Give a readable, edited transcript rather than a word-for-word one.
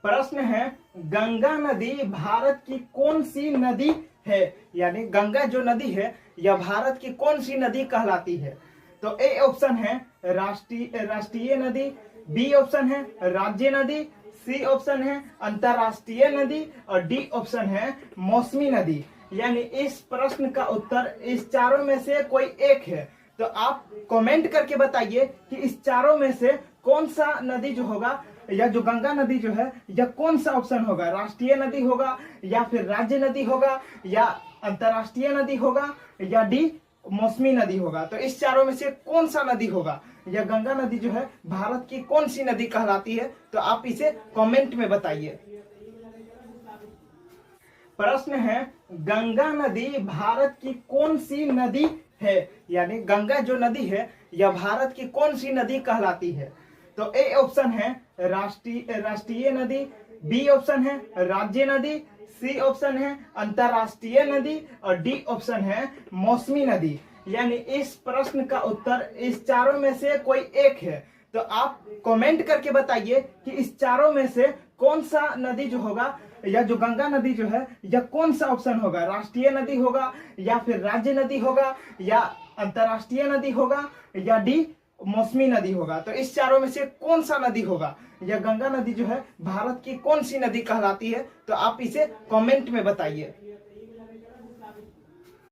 प्रश्न है, गंगा नदी भारत की कौन सी नदी है? यानी गंगा जो नदी है यह भारत की कौन सी नदी कहलाती है? तो ए ऑप्शन है राष्ट्रीय नदी, बी ऑप्शन है राज्य नदी, सी ऑप्शन है अंतरराष्ट्रीय नदी और डी ऑप्शन है मौसमी नदी। यानी इस प्रश्न का उत्तर इस चारों में से कोई एक है। तो आप कमेंट करके बताइए कि इस चारों में से कौन सा नदी जो होगा या जो गंगा नदी जो है यह कौन सा ऑप्शन होगा, राष्ट्रीय नदी होगा या फिर राज्य नदी होगा या अंतरराष्ट्रीय नदी होगा या डी मौसमी नदी होगा। तो इस चारों में से कौन सा नदी होगा, यह गंगा नदी जो है भारत की कौन सी नदी कहलाती है? तो आप इसे कमेंट में बताइए। प्रश्न है, गंगा नदी भारत की कौन सी नदी है? यानी गंगा जो नदी है यह भारत की कौन सी नदी कहलाती है? तो ए ऑप्शन है राष्ट्रीय नदी, बी ऑप्शन है राज्य नदी, सी ऑप्शन है अंतरराष्ट्रीय नदी और डी ऑप्शन है मौसमी नदी। यानी इस प्रश्न का उत्तर इस चारों में से कोई एक है। तो आप कमेंट करके बताइए कि इस चारों में से कौन सा नदी जो होगा या जो गंगा नदी जो है यह कौन सा ऑप्शन होगा, राष्ट्रीय नदी होगा या फिर राज्य नदी होगा या अंतरराष्ट्रीय नदी होगा या डी मौसमी नदी होगा। तो इस चारों में से कौन सा नदी होगा, यह गंगा नदी जो है भारत की कौन सी नदी कहलाती है? तो आप इसे कमेंट में बताइए।